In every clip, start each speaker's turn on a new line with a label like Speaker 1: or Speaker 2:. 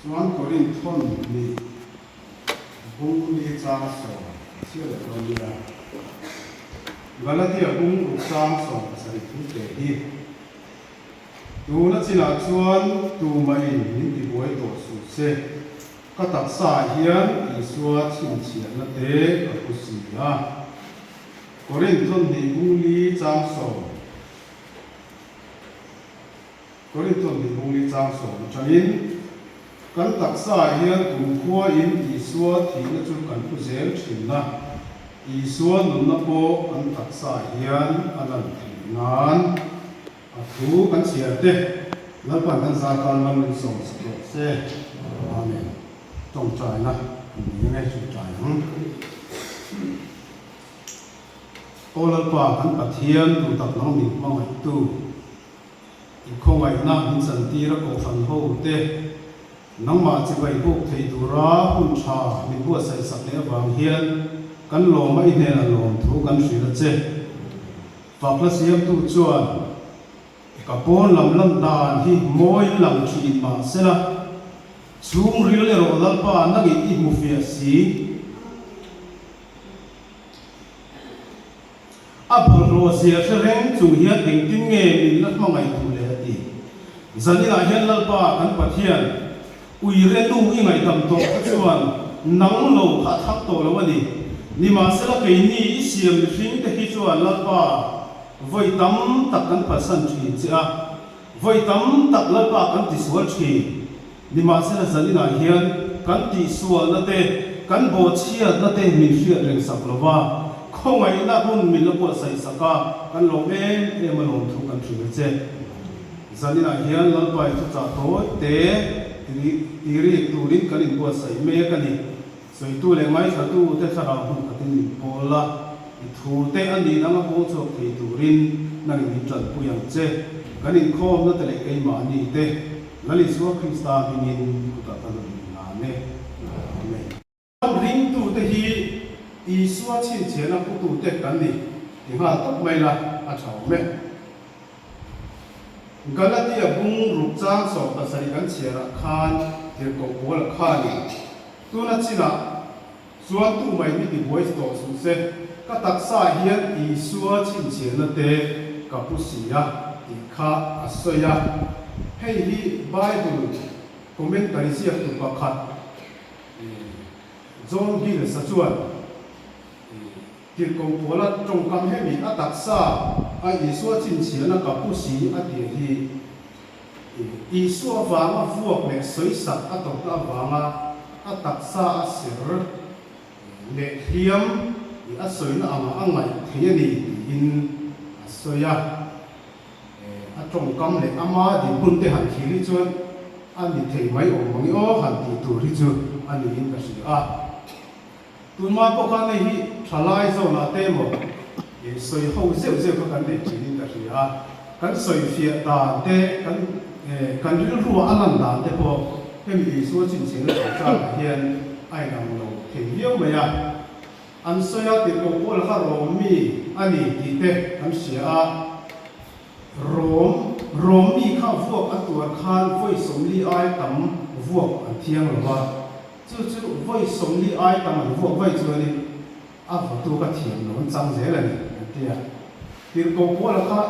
Speaker 1: chuan korin thon ni bung ni chang so chia le ro ni la galatia bung uk chang so sari thu te hi tu na china chuan tu mai ni ti boi to su se ka tak sa hian isua chin chian na te ka ku si ya korin thon ni bung ni chang so korin thon ni bung ni chang so chanin kan taksa hian tum khua in isua thi na chu kan pu zel thin na isua nun na po an taksa hian alan thinan a thu kan chia te la pan kan sa kan lam len som se amen tong chai na ni ngai chu chai olal pa kan pathian tu tak nang mi ma mai tu i khongai na hin san ti ra ko fan ho te nang ma chi vai buk thei dura hun tha mi bu sai sak le wang hian kan lo mai ne la lom thu kan sri la che fakla siam tu chuan ka pon lam lam dan hi moi lam thi ma sela chung ril le ro dal pa na gi i mu fi si apol ro sia threng chung hian ding tin nge min la ma ngai tu le ti zanila hian lal pa kan pathian ui re tu i ngai tam to chuan nang lo kha thak to lo ani ni ma sela ke ni i siam thing te hi chuan lal pa voi tam tak kan pasan thi cha voi tam tak lal pa kan ti sual thi ni ma sela zanila hian kan ti sual na te kan bo chia na te min hria reng sak lova khongai na hun min lo po sai saka kan lo em ma lo thu kan thi che zanila hian lal pa tu cha to te iri turin kanin ko sai me kani soi tu le mai tha tu te thara hun katin bola I thu te ani nanga bo chok thei turin nang ni tran pu yang che kanin khom na te le kai ma ni te lali suwa krista bingin kuta tan na ne amen ring tu te hi I suwa chin che na pu tu te kan ni ti ha tok mai la a chau me Galatia bung ruk chang so pasari kan chera khan tir ko bol khani tuna china chuan tu mai ni ti voice to su se ka taksa hian I suwa chin chena te ka pu sia ti kha asoya hei hi bible commentary sia tu pakhat John Gill sa chuan tir ko bola trong kam he mi ataksa a isua chin chiana ka pu si a ti hi isua wanga vuak le soi sak a tok ta wanga a taksa a sir le hiam I a soi na anga angai thiani in a soya a trong kam le ama di bun te han khili chuan ani thei mai om mangi o han ti tu ri chu ani in ka si a tunma po khan nei hi thalai zo na te mo e soi ho zeu zeu ka kan de chinin ka ria kan soi fia ta te kan ri ru alan da te po hem I so chin chen la cha hian ai nam lo thei hiau ma ya an soya ti ko pol kha ro mi ani ti te kan sia a rom mi kha vuak a tur khan voi som li ai tam vuak an thiang lo wa chu voi som li ai tam an vuak vai chu ni a vo tu ka thiam lo chang ze la ni tia tir ko pol kha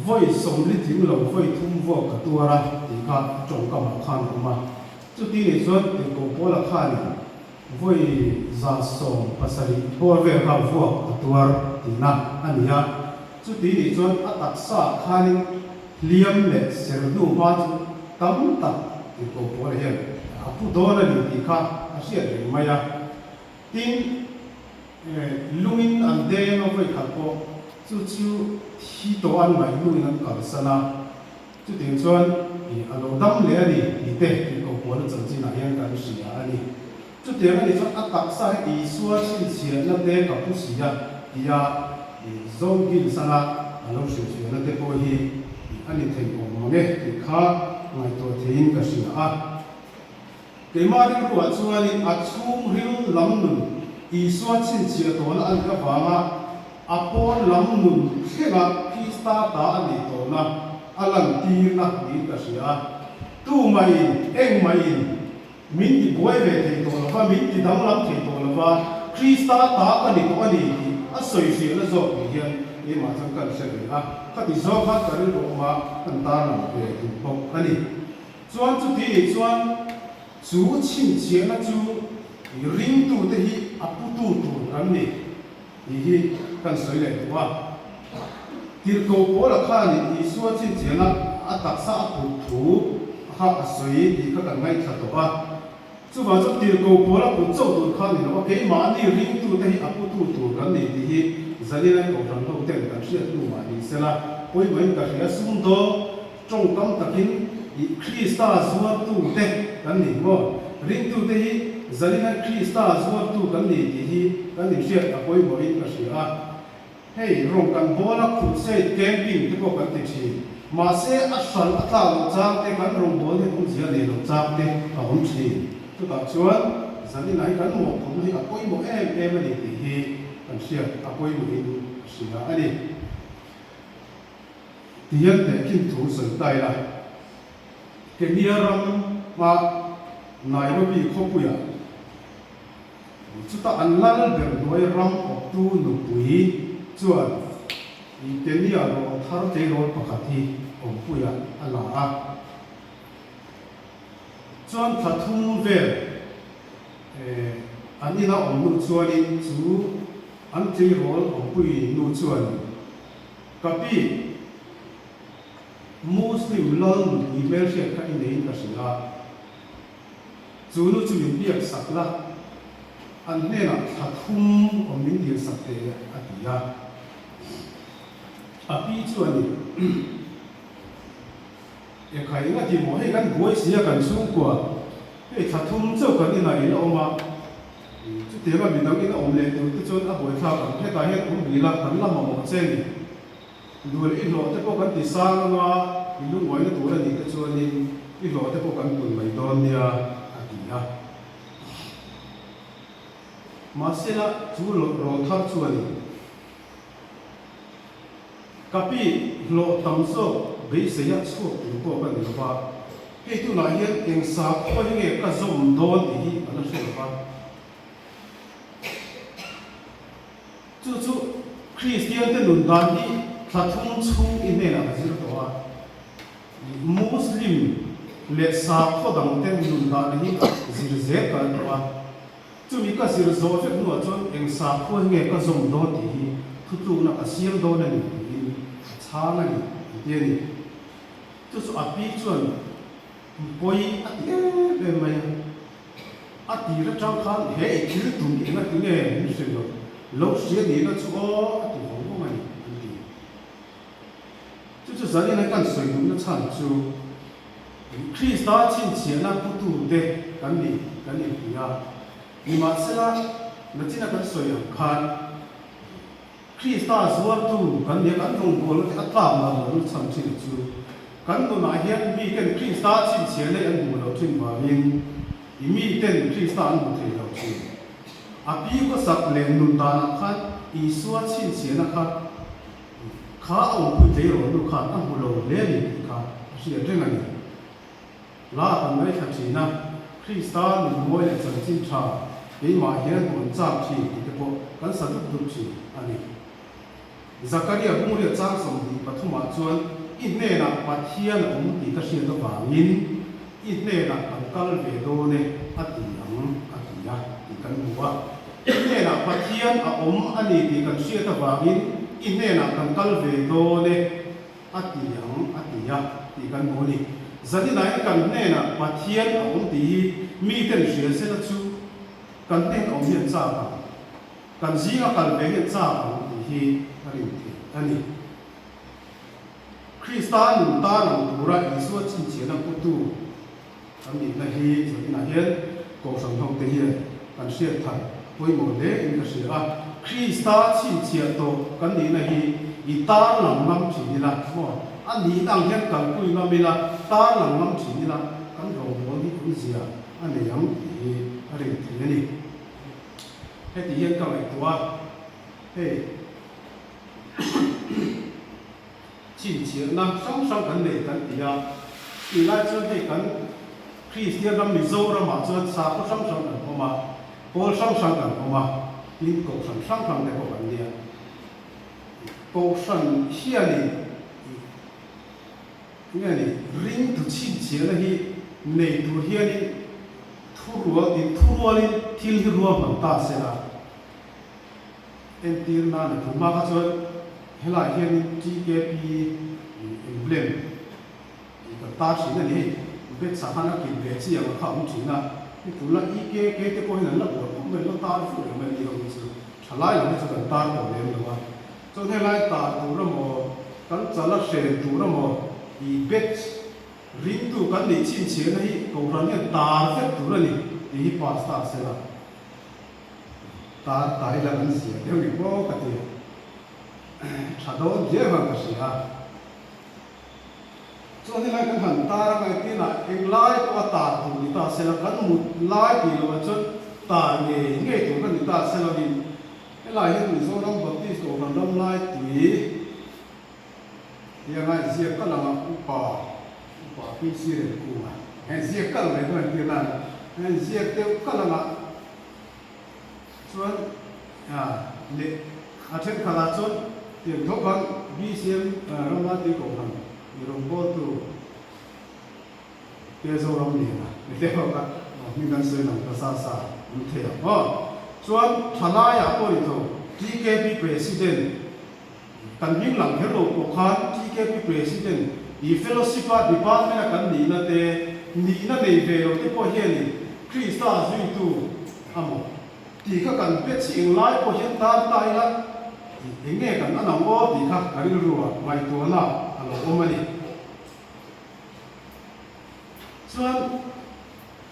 Speaker 1: voi som li thing lo voi thum vuak ka tu ra ti ka chong ka ma khan ma chu ti ni chuan tir ko pol kha ni voi za som pasari por ve ka vuak ka tu ra ti na ania chu ti ni chuan a taksa khanin liam le ser du ba chu tam tak tir ko pol hian apu dona ni ti kha a sia re maya tin lungin an de no voi kha ko chu thi to an mai lungin an kal sana chu ting chuan I alo dam le ani I te ti ko pol chang chi na hian kan sia ani chu te ani chuan a taksa I suwa chin chian na te ka pu sia ia I zong gil sana alo sia sia na te ko hi ani thei om nge ti kha ngai to thein ka sia a keimari ruwa chuani a chung ril lam nun isua chin chia to na an ka wanga apon lam nun khenga pista ta ani to na alan tir na ni ka sia tu mai eng mai min di boy ve thei to la fa min di dang lam thei to la fa Krista ta ka ni to ani a soi si la zo ni hian e ma chang kan se le a ka ti zo kha ka ri ro ma kan ta na ve tu bok ani chuan chu ti chuan chu chin che na chu ring tu te hi apu tu tu kan ni hi kan soi le wa tir ko po la kha ni i suwa chin che na a tak sa apu thu ha a soi di ka kan ngai tha to ba chu ba chu tir ko po la pu chau tu kha ni lo ke ma ni ring tu te hi apu tu tu kan ni ti hi zali na ko ran lo te kan sia tu ma ni se la poi wen ka ria sum do trong kam takin i Krista zuwa tu te kan ni mo ring tu te hi zalina Krista zuwa tu kan ni ti hi kan ni sia a poi mo in ka sia hey rong kan bola khu se camping te ko kan ti chi ma se a sal a ta lo chang te kan rong bol ne kum zia le lo chang te a hom chi tu ka chuan zalina hi kan mo phom hi a poi mo em ani ti hi kan sia a poi mo in sia ani tiyan te kin thu soi tai la ke nia ram ma nai ba bi kho pu ya chu ta an lal ber noi ram ok tu nu pui chuan i ke nia ro thar te ro pakhat hi om pu ya ala a chuan thathum ve anina om nu chuan in chu an te ro om pui nu chuan kapi Muslim lol email share ka in ka sila chunu chu min biak sakla an ne na thathum om min dir sakte atia api chu ani e khai na ti mo he kan boi sia kan sung kwa e thathum chau kan ina in oma chu te ba mi dang in om le tu chu chon a boi tha kan he ta he om bi la kan la mo chen ni dual in lo te ko kan ti sang ma ilu ngoi na tu la ni te chuan in i lo te ko kan pun mai don nia atia masela chu ro thar chuan ni kapi lo tam so be se ya chu tu ko kan ni ba ke tu na hian eng sa ko ni nge ka zom don hi ana se ba chu Christian te nun dan ni thathum chu in ne na zir to a Muslim le sa kho dang ten nun dan hi zir ze ka to a chu mi ka zir zo fe nu a chon eng sa kho nge ka zom do ti hi thu tu na ka siam do na ni cha na ni ti ni chu a pi chuan poi a ti be mai a ti ra chang khan he thil tum ni na ti nge ni se lo lo sia ni na chu o a ti ho mo mai就咱那干水农的产出，Krista 亲切那不度的，赶你不要，你嘛是啦，那今那干水啊看，Krista 说度，赶你赶中国那个大嘛那产出出，赶到那天米跟 Krista 亲切的人不了进华民，一米跟 Krista 不退了去，啊比个十年农大那看，伊说亲切那看。ข้าเอาคุยเจริญลูกค้าตั้งหัวโลเลี้ยงข้าเสียเรื่องอะไรลาตันไม่ขัดสีนะคริสตานมวยสันติชาเป็นมาเฮียนคนจ้างชีที่พวกกันสันตุดุชีอันนี้สักการะมุ่งเรียจ้างสมดีปฐมชนอินเนนะปัทเทียนองค์ที่กษีตัวบามินอินเนนะอันกัลเวโดเนอัติยังอัติยาที่กันหัวอินเนนะปัทเทียนองค์อันนี้ที่กษีตัวบามินอินเนนะกันกัลเวโดเนอัติยังอัติยาที่กันหัวนี่จะที่ไหนกันเนนะปัทเทียนองค์ที่มีเต็มเสียเสียชูกันเนองค์เฮียนจ้ากันซีก็กันเวเฮียนจ้าองค์ที่อันนี้คริสตานตาหนังบุระอิสวจินเชียนังพุตุอันนี้นะฮีจะที่ไหนเห็นกองสังทองเทียกันเสียทันป่วยหมดเลยอินก็เสียคริสตาจินเชียโตกันนี้นะฮีอีตาหนังน้ำจีนี่ละมั่วอันนี้ตั้งเห็นกันคุยมาไม่ละตาหนังน้ำจีนี่ละกันรองบนที่คุณเสียอันนี้ยังที่อะไรที่นี่ให้ที่เห็นกันไอ้ตัวเฮ้亲切那上上กันเลยกันดี啊， อีไล่จนให้กันคริสเตียนเรามิโซเรามาจนสาก็ช่างช่างกันออกมาโพลช่างช่างกันออกมาลินกช่างช่างกันได้พอกันเดียโพช่างเฮียนี่เนี่ยนี่ริงตุชินเชียนะฮีในตุเฮียนี่ทุรัวนี่ทิลฮิรัวมันตาเสละเอ็นตีร์นานะทุมาก็จนเฮลาเฮียนี่ GKP เอ็มเบลมก็ตาชินะนี่เบ็ดสาขานักกินเบ็ดที่ยังข้าวมุชินะนี่ตุลาอีเก๋เตะก็เห็นแล้วว่าผมเป็นตาฟูเลยมันดีกว่ามิสุฉลาดแล้วไม่ใช่กันตาตัวเล็กหรอกว่าจนเฮลาตาตัวละโมกันจะละเชนตัวละโมอีเบ็ดริงตัวกันนี่ชินเชียนะฮีกูรันเนี่ยตาเฟตตัวละนี่อีพาสต้าเสละตาอีละมันเสียเดี๋ยวนี้ก็กระเทียชาโดนเยอะมากก็เสียส่วนที่ไหนกันหันตาไงที่น่ะเองไล่ตัวตาตัวนี้ตาเสละกันหมดไล่ปีละจนตาเงี้ยตัวกันนี่ตาเสละนี่ไล่ให้ตัวโซ่น้องบัพติสต์กันน้องไล่ตัวยังไงเสียก็ละมาอุปาพี่เสียกูมาเห็นเสียก็เลยก็ที่นั่นเห็นเสียเดียวก็ละมาส่วนเนี่ยอาเช่นขนาดส่วนเดี๋ยวทุกคนบีเสียเรามาตีกกันมีโรงโบตูเกี่ยวกับเราเนี่ยนะเดี๋ยวก็มีการซื้อหนังภาษามันเที่ยวส่วนทนายอ่ะก็อีกตัว GKP President กันยิ่งหลังเฮโร่ก็ขาด GKP President อี Fellowship Department กันนี่นะเตนี่นะในเวลที่พอเห็นคริสต์อาจุยตูอ่ะมั้งที่ก็กันเป็นสิ่งไล่พอเห็นตาตายละเองเงี้ยกันนั่นน่ะว่าที่ค่ะกันรู้ว่าไม่ตัวน่ะอันนั้นก็มันนี่ส่วน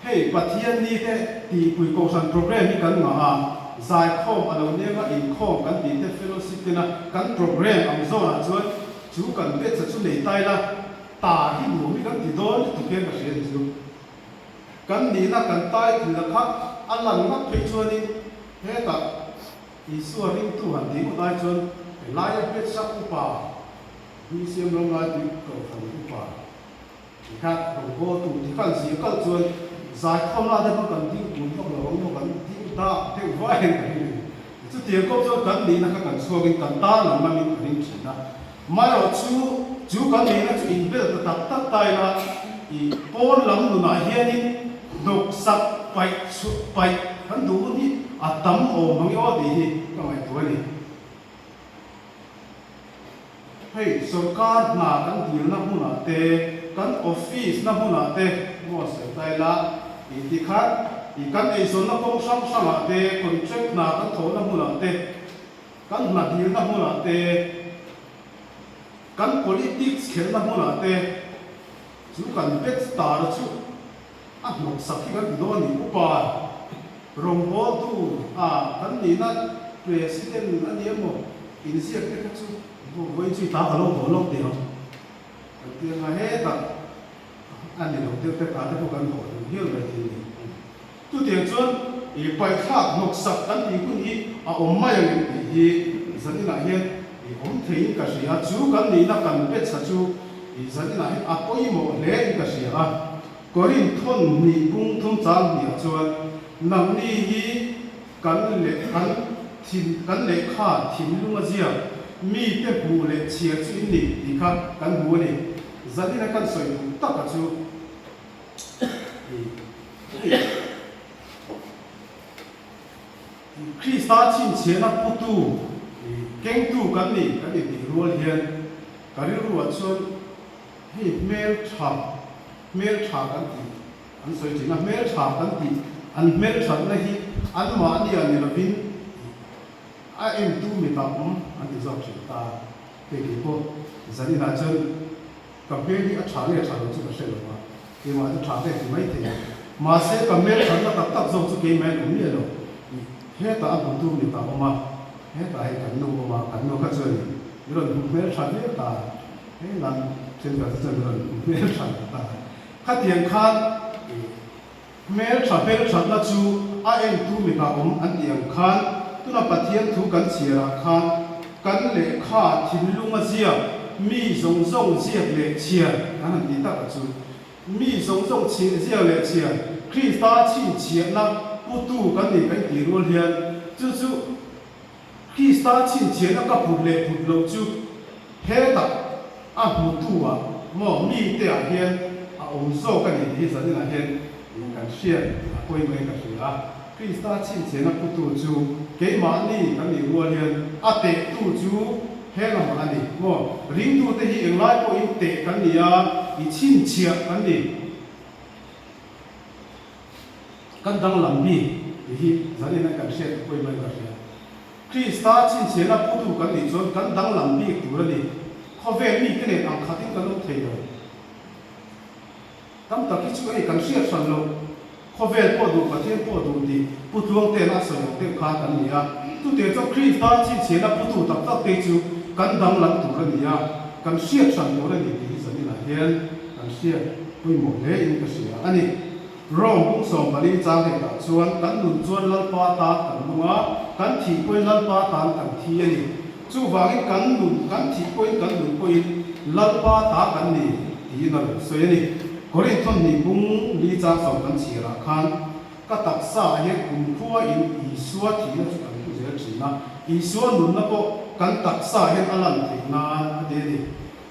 Speaker 1: เฮ้ยปัจจัยนี้เตที่คุยกันสันโปรแกรมนี้กันมาสายข้อมอันนั้นก็อินข้อมกันที่เต Fellowship นะกันโปรแกรมอันโซ่นะส่วนจูกันเบ็ดจะชุดเลยตายละตาที่หนูมีกันที่โดนทุกอย่างก็เสียจูกันนี่นะกันตายถึงละครับอันหลังนักเพชรชวนี่เฮ้กับอีส่วนริงตัวหันดีก็ได้จนไล่เบ็ดสักอุปามีเสียงลงไล่ดีก็ทำอุปาครับผมก็ถูกที่กันเสียก็จนสายข้อมาได้มากันที่คุณต้องระวังกันที่ตาที่ไว้จุดเดียวก็จนกันนี่นะกันส่วนกันตาหลังมันมีริงชินะมาเราจูกันนี่นะจูอินเวลตัดตายละอีปอนลำดูน่าเฮียนี่ดกสักไปกันดูนี่อาตั้มโอ้มังยอดีก็ไม่ตัวนี่ให้สกัดหนากันดีนะหุ่นอาเตกันออฟฟิศนะหุ่นอาเตมัวเสียใจละอีที่คัดอีกันไอ้ส่วนนักท่องช่างอาเตคอนแทรคหนากันโถนะหุ่นอาเตกันหนาดีนะหุ่นอาเตกัน politics เขียนนะหุ่นอาเตจูกันเป็ดตาจูอ่ะหมกสักที่กันโดนนี่อุปาโรงโบตูกันนี่นะ president อันนี้มั้งอินเสียเป็ดจูวันที่ตาเขาลงเดียวเดี๋ยวมาให้ตัดอันนี้เราเดี๋ยวแต่ตาได้พวกกันหมดเยอะเลยทีนี้ทุกเดียวจนอีไปข้าวหมกสักกันอีกคนนี้อมไม่ยังอีสันนิษฐานเห็นผมถึงก็เสียจูกันนี่นักการเป็ดจูอีสันนิษฐานก็ยิ่งโมเล่ก็เสียก็ยิ่งทนมีบุ้งทุ่งจางเนี่ยจวนนำนี่ฮีกันเล็กกันเล็กข้าทิ้งลุงเสียมีแต่บูเล็กเชียร์จุนนี่ดีครับกันบูนี่สันนิษฐานกันสวยตักจูคริสต์ชินเชียนักพุทธเก่งตู้กันนี่ดีรัวเฮียนกันรู้ว่าชนให้เมลชากันดีอันสวยจริงนะเมลชากันดีอันเมลชานะฮีอันมาอันนี้อันนี้เราวินเอ็มตู้มีตามอันที่ชอบชิตาเป็นกี่พวกสันนิษฐานชนกับเมลที่อัจฉริยะชาเราจะมาเชื่อหรือว่าที่ว่าอัจฉริยะที่ไม่ถึงมาเสียกับเมลชาเราตัดส่งสุกี้แมนผมเนี่ยหรอเฮ้ตาอันตู้มีตามมาเฮ้ตาให้กันโนมากันโนก็เจอนี่เราเมลชาเนี่ยตาเฮ้นั่นเช่นกันเจอเราเมลชาตาข้าเตียงข้าเมลชาละจูเอ็มตู้มีตามอันเตียงข้าตุนับปฏิยันทุกันเสียราคากันเล็กข้าทิ้งลุงมาเสียมีส่งเสียเล็กเชียนั่นดีตากจู mi song song chi zia le chian Krista chi chian na putu kan ni kan ti rol hian chu chu Krista chi chian na ka put le put lo chu he ta a putu a mo mi te a hian a om so kan ni hi sa ni na hian kan share a koi mai ka shia Krista chi chian na putu chu ke ma ni kan ni rol hian a te tu chu he la ma ni mo ring tu te hi englai ko in te kan ni a i chin chia kan ni kan dang lam bi hi zani na kan share ko mai ka share Krista chin chia na putu kan ni chon kan dang lam bi tu ra ni kho ve mi ke ne ang khatin kan lo thei lo tam ta ki chu ai kan share san lo kho ve po du pathian po du di putuang te na so te kha kan ni a tu te cho Krista chin chia na putu tak tak te chu kan dang lam tu ra ni a kan share san lo ra ni hi zani na hian kan share pui mo le in ka share ani rong bung som bali chang he ta chuan kan nun chuan lalpa ta kan lunga kan thi poi lalpa ta kan thi ani chu wangin kan nun kan thi poi kan nun poi lalpa ta kan ni ti na so ani korin thon ni bung li cha som kan chi ra khan ka tak sa he kum khuwa in I suwa thi na chu kan ku je chi na I suwa nun na ko kan tak sa he alan thi na de ni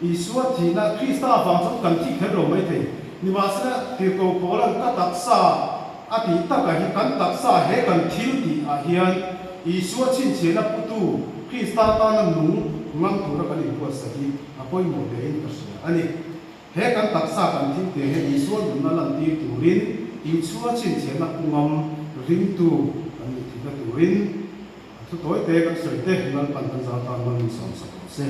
Speaker 1: I suwa thi na Krista wang chu kan thi the ro mai thei ni ma sa ti ko polan ka tak sa a ti ta ka hi kan tak sa he kan thil ti a hian I suwa chin che na putu Krista ta na nu mang tu ra kan I ko sa hi a poi mo de in ka sa ani he kan tak sa kan thil te he I suwa nun na lan ti tu rin I suwa chin che na ngam ring tu kan ni ti na tu rin tu toi te kan soi te nan pan kan za ta man som sa se